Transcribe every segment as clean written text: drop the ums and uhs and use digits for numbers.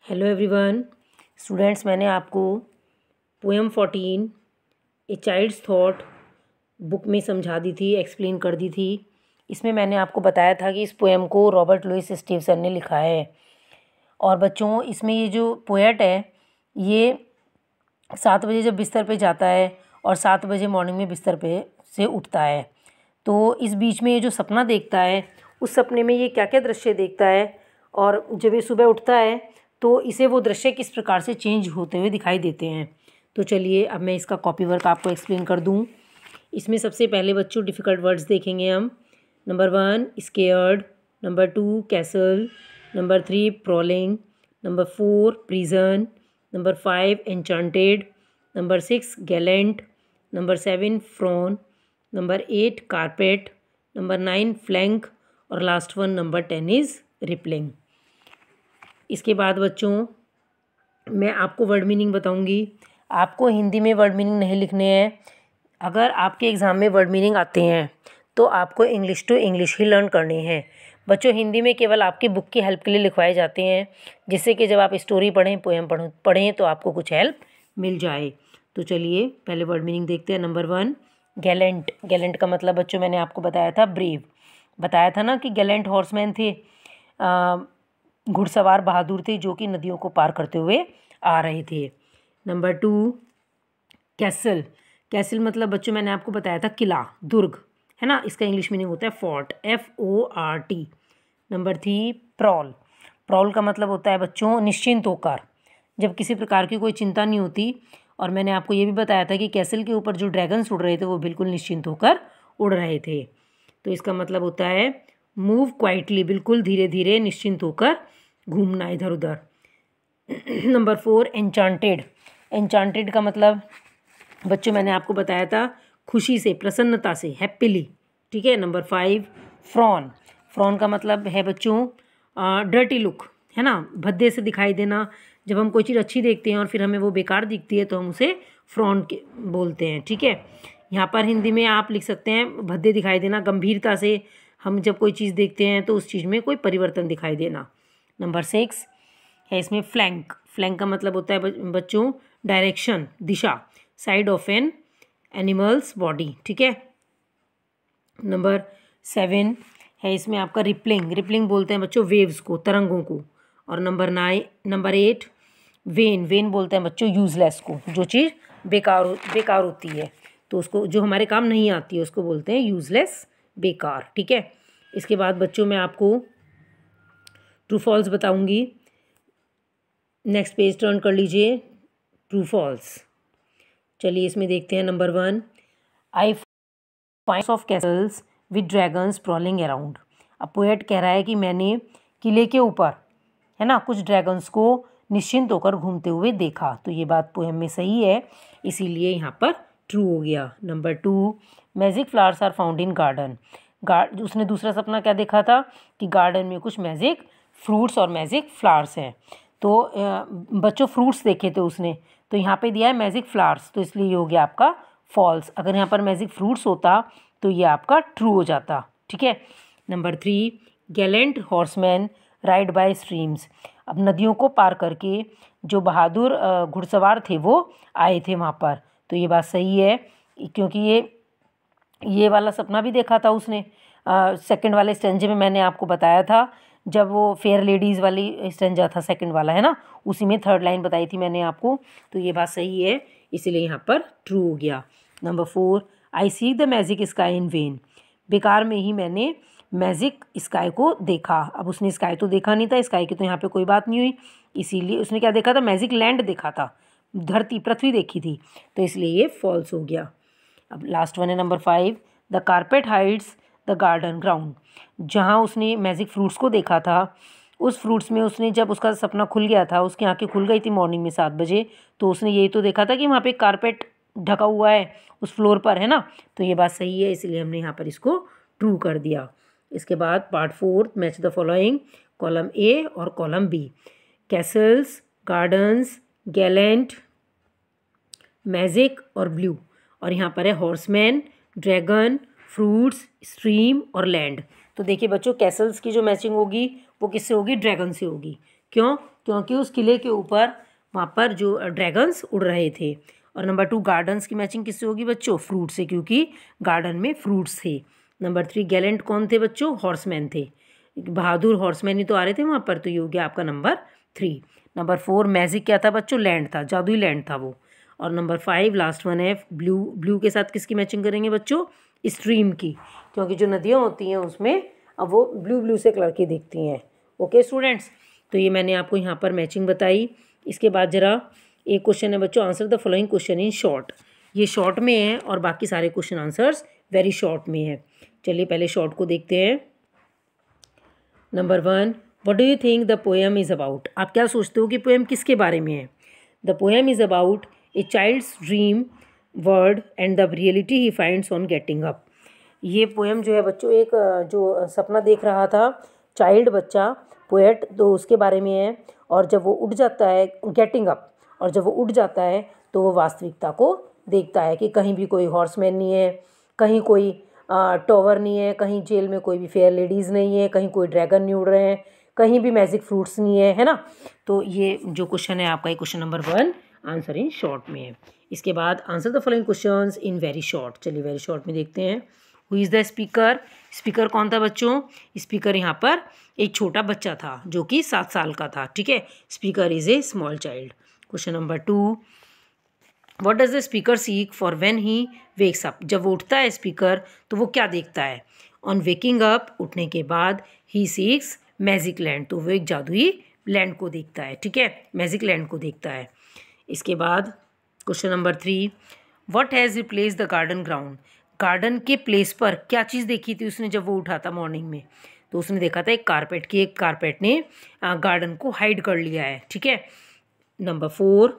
Hello everyone students, मैंने आपको poem 14 a child's thought book में समझा दी थी, एक्सप्लेन कर दी थी। इसमें मैंने आपको बताया था कि इस पोएम को रॉबर्ट लुइस स्टीवसन ने लिखा है। और बच्चों, इसमें ये जो पोएट है ये 7 बजे जब बिस्तर पे जाता है और 7 बजे मॉर्निंग में बिस्तर पे से उठता है, तो इस बीच में ये जो सपना देखता है उस सपने में ये क्या क्या दृश्य देखता है, और जब ये सुबह उठता है तो इसे वो दृश्य किस प्रकार से चेंज होते हुए दिखाई देते हैं। तो चलिए अब मैं इसका कॉपी वर्क आपको एक्सप्लेन कर दूं। इसमें सबसे पहले बच्चों डिफ़िकल्ट वर्ड्स देखेंगे हम। Number 1 scared, number 2 castle, number 3 prowling, number 4 prison, number 5 enchanted, number 6 gallant, number 7 frown, number 8 carpet, number 9 flank और last one number 10 is rippling. इसके बाद बच्चों मैं आपको वर्ड मीनिंग बताऊंगी। आपको हिंदी में वर्ड मीनिंग नहीं लिखने हैं। अगर आपके एग्ज़ाम में वर्ड मीनिंग आते हैं तो आपको इंग्लिश टू इंग्लिश ही लर्न करनी है। बच्चों, हिंदी में केवल आपकी बुक की हेल्प के लिए लिखवाए जाते हैं, जिससे कि जब आप स्टोरी पढ़ें, पोएम पढ़ें तो आपको कुछ हेल्प मिल जाए। तो चलिए पहले वर्ड मीनिंग देखते हैं। Number 1 Gallant. गैलेंट का मतलब बच्चों मैंने आपको बताया था ब्रेव। बताया था ना कि गैलेंट हॉर्समैन थे, घुड़सवार बहादुर थे जो कि नदियों को पार करते हुए आ रहे थे। Number 2 castle. कैसल मतलब बच्चों मैंने आपको बताया था किला, दुर्ग, है ना। इसका इंग्लिश मीनिंग होता है fort, FORT। Number 3 prowl. Prowl का मतलब होता है बच्चों निश्चिंत होकर, जब किसी प्रकार की कोई चिंता नहीं होती। और मैंने आपको ये भी बताया था कि कैसल के ऊपर जो ड्रैगन्स उड़ रहे थे वो बिल्कुल निश्चिंत होकर उड़ रहे थे। तो इसका मतलब होता है मूव क्वाइटली, बिल्कुल धीरे धीरे निश्चिंत होकर घूमना इधर उधर। Number 4 enchanted. एन्चांटेड का मतलब बच्चों मैंने आपको बताया था खुशी से, प्रसन्नता से, हैप्पीली, ठीक है। Number 5 frown. फ्रॉन का मतलब है बच्चों डर्टी लुक, है ना, भद्दे से दिखाई देना। जब हम कोई चीज़ अच्छी देखते हैं और फिर हमें वो बेकार दिखती है तो हम उसे फ्रॉन के बोलते हैं, ठीक है। यहाँ पर हिंदी में आप लिख सकते हैं भद्दे दिखाई देना, गंभीरता से हम जब कोई चीज़ देखते हैं तो उस चीज़ में कोई परिवर्तन दिखाई देना। नंबर 6 है इसमें फ्लैंक। फ्लैंक का मतलब होता है बच्चों डायरेक्शन, दिशा, side of an animal's body, ठीक है। नंबर 7 है इसमें आपका रिपलिंग। रिपलिंग बोलते हैं बच्चों वेव्स को, तरंगों को। और नंबर 8 वेन। वेन बोलते हैं बच्चों यूजलेस को, जो चीज़ बेकार होती है, तो उसको, जो हमारे काम नहीं आती है, उसको बोलते हैं यूजलेस, बेकार, ठीक है। इसके बाद बच्चों मैं आपको ट्रू फॉल्स बताऊंगी। नेक्स्ट पेज टर्न कर लीजिए, ट्रू फॉल्स। चलिए इसमें देखते हैं। Number 1 I find of castles with dragons prowling around. अब पोएट कह रहा है कि मैंने किले के ऊपर, है ना, कुछ ड्रैगन्स को निश्चिंत होकर घूमते हुए देखा। तो ये बात पोएम में सही है, इसीलिए यहाँ पर ट्रू हो गया। Number 2 magic flowers are found in garden. उसने दूसरा सपना क्या देखा था कि गार्डन में कुछ मैजिक फ्रूट्स और मैजिक फ्लावर्स हैं। तो बच्चों फ्रूट्स देखे थे उसने, तो यहाँ पे दिया है मैजिक फ्लावर्स, तो इसलिए ये हो गया आपका फॉल्स। अगर यहाँ पर मैजिक फ्रूट्स होता तो ये आपका ट्रू हो जाता, ठीक है। Number 3 Gallant horseman ride bye streams. अब नदियों को पार करके जो बहादुर घुड़सवार थे वो आए थे वहाँ पर, तो ये बात सही है, क्योंकि ये वाला सपना भी देखा था उसने। सेकंड वाले स्टेंजे में मैंने आपको बताया था, जब वो फेयर लेडीज़ वाली स्टेंजा था सेकंड वाला, है ना, उसी में थर्ड लाइन बताई थी मैंने आपको। तो ये बात सही है, इसीलिए यहाँ पर ट्रू हो गया। Number 4 I see the magic sky in when. बेकार में ही मैंने मैजिक स्काई को देखा। अब उसने स्काई तो देखा नहीं था, स्काई की तो यहाँ पे कोई बात नहीं हुई, इसीलिए उसने क्या देखा था, मैजिक लैंड देखा था, धरती, पृथ्वी देखी थी, तो इसलिए ये फॉल्स हो गया। अब लास्ट वन है number 5 the carpet hides the garden ground. जहाँ उसने मैजिक फ्रूट्स को देखा था, उस फ्रूट्स में उसने, जब उसका सपना खुल गया था, उसकी आंखें खुल गई थी मॉर्निंग में 7 बजे, तो उसने यही तो देखा था कि वहाँ पे कारपेट ढका हुआ है उस फ्लोर पर, है ना। तो ये बात सही है, इसलिए हमने यहाँ पर इसको ट्रू कर दिया। इसके बाद part 4 match the following, column A और column B। Castle's, gardens, Gallant, magic और ब्लू। और यहाँ पर है हॉर्समैन, ड्रैगन, फ्रूट्स, स्ट्रीम और लैंड। तो देखिए बच्चों, कैसल्स की जो मैचिंग होगी वो किससे होगी, ड्रैगन से होगी। क्यों? क्योंकि उस किले के ऊपर वहाँ पर जो ड्रैगन्स उड़ रहे थे। और नंबर 2 गार्डन्स की मैचिंग किससे होगी बच्चों? फ्रूट से, क्योंकि गार्डन में फ्रूट्स थे। नंबर 3 गैलेंट कौन थे बच्चों? हॉर्समैन थे, बहादुर हॉर्समैन ही तो आ रहे थे वहाँ पर, तो ये हो गया आपका नंबर 3। नंबर 4 मैजिक क्या था बच्चों? लैंड था, जादुई लैंड था वो। और नंबर 5 लास्ट वन है ब्लू। ब्लू के साथ किसकी मैचिंग करेंगे बच्चों? स्ट्रीम की, क्योंकि जो नदियाँ होती हैं उसमें अब वो ब्लू ब्लू से कलर की दिखती हैं। ओके स्टूडेंट्स, तो ये मैंने आपको यहाँ पर मैचिंग बताई। इसके बाद जरा एक क्वेश्चन है बच्चों, answer the following question in short. ये शॉर्ट में है और बाकी सारे क्वेश्चन आंसर्स वेरी शॉर्ट में है। चलिए पहले शॉर्ट को देखते हैं। Number 1, what do you think the poem is about? आप क्या सोचते हो कि पोएम किसके बारे में है? The poem is about a child's dream world and the reality he finds on getting up. ये पोएम जो है बच्चों एक जो सपना देख रहा था चाइल्ड बच्चा पोएट, तो उसके बारे में है। और जब वो उठ जाता है, गेटिंग अप, और जब वो उठ जाता है तो वो वास्तविकता को देखता है कि कहीं भी कोई हॉर्समैन नहीं है, कहीं कोई टॉवर नहीं है, कहीं जेल में कोई भी फेयर लेडीज़ नहीं है, कहीं कोई ड्रैगन नहीं उड़ रहे हैं, कहीं भी मैजिक फ्रूट्स नहीं है, है ना। तो ये जो क्वेश्चन है आपका, ये question number 1 answer in short में है। इसके बाद answer the following questions in very short. चलिए वेरी शॉर्ट में देखते हैं। Who is the speaker? Speaker कौन था बच्चों? स्पीकर यहाँ पर एक छोटा बच्चा था जो कि 7 साल का था, ठीक है। Speaker is a small child. Question number 2, what does the speaker seek for when he wakes up? जब वो उठता है स्पीकर तो वो क्या देखता है? ऑन वेकिंग अप, उठने के बाद, ही सीक्स मैजिक लैंड, तो वो एक जादुई लैंड को देखता है, ठीक है, मैजिक लैंड को देखता है। इसके बाद question number 3, what has replace the garden ground? Garden के प्लेस पर क्या चीज़ देखी थी उसने जब वो उठा था मॉर्निंग में? तो उसने देखा था एक कारपेट की, एक कारपेट ने गार्डन को हाइड कर लिया है, ठीक है। Number 4,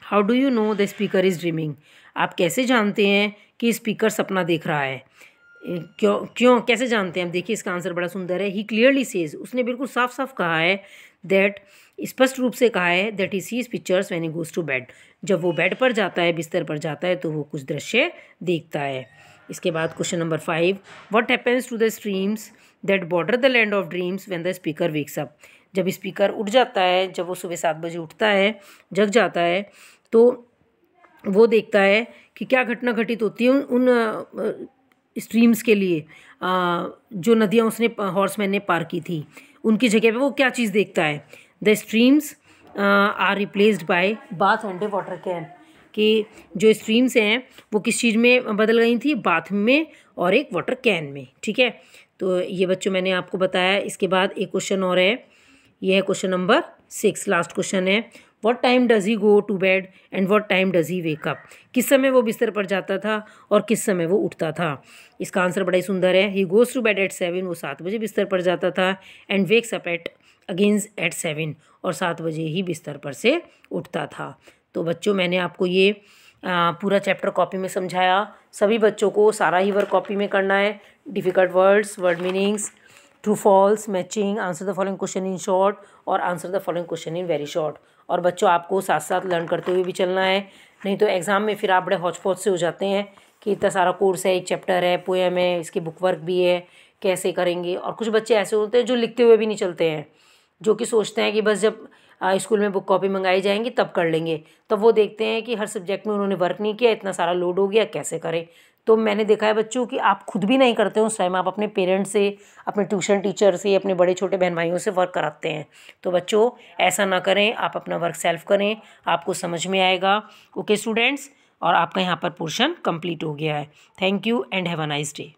how do you know the speaker is dreaming? आप कैसे जानते हैं कि स्पीकर सपना देख रहा है? क्यों कैसे जानते हैं? आप देखिए इसका आंसर बड़ा सुंदर है। ही क्लियरली सेज, उसने बिल्कुल साफ साफ कहा है, दैट स्पष्ट रूप से कहा है, that he sees pictures when he goes to bed. जब वो बेड पर जाता है, बिस्तर पर जाता है, तो वो कुछ दृश्य देखता है। इसके बाद question number 5, what happens to the streams that border the land of dreams when the speaker wakes up? जब स्पीकर उठ जाता है, जब वो सुबह 7 बजे उठता है, जग जाता है, तो वो देखता है कि क्या घटना घटित होती है उन स्ट्रीम्स के लिए, जो नदियाँ उसने हॉर्समैन ने पार की थी, उनकी जगह पे वो क्या चीज़ देखता है? The streams are replaced by bath and a water can, कि जो स्ट्रीम्स हैं वो किस चीज़ में बदल गई थी? बाथ में और एक वाटर कैन में, ठीक है। तो ये बच्चों मैंने आपको बताया। इसके बाद एक क्वेश्चन और है, ये है क्वेश्चन नंबर 6, लास्ट क्वेश्चन है। What time does he go to bed and what time does he wake up? किस समय वो बिस्तर पर जाता था और किस समय वो उठता था? इसका आंसर बड़ा ही सुंदर है। He goes to bed at 7, वो 7 बजे बिस्तर पर जाता था, and wakes up at again at 7, और 7 बजे ही बिस्तर पर से उठता था। तो बच्चों मैंने आपको ये पूरा चैप्टर कॉपी में समझाया। सभी बच्चों को सारा ही वर्क कॉपी में करना है। Difficult words, word meanings, true false, matching, answer the following question in short और answer the following question in very short. और बच्चों आपको साथ साथ लर्न करते हुए भी चलना है, नहीं तो एग्ज़ाम में फिर आप बड़े हौच पौच से हो जाते हैं कि इतना सारा कोर्स है, एक चैप्टर है, पोएम है, इसकी बुक वर्क भी है, कैसे करेंगे। और कुछ बच्चे ऐसे होते हैं जो लिखते हुए भी नहीं चलते हैं, जो कि सोचते हैं कि बस जब स्कूल में बुक कॉपी मंगाई जाएंगी तब कर लेंगे, तब वो देखते हैं कि हर सब्जेक्ट में उन्होंने वर्क नहीं किया, इतना सारा लोड हो गया, कैसे करें। तो मैंने देखा है बच्चों कि आप खुद भी नहीं करते हो, उस टाइम आप अपने पेरेंट्स से, अपने ट्यूशन टीचर से, अपने बड़े छोटे बहन भाइयों से वर्क कराते हैं। तो बच्चों ऐसा ना करें, आप अपना वर्क सेल्फ करें, आपको समझ में आएगा। ओके स्टूडेंट्स, और आपका यहाँ पर पोर्शन कंप्लीट हो गया है। Thank you and have a nice day.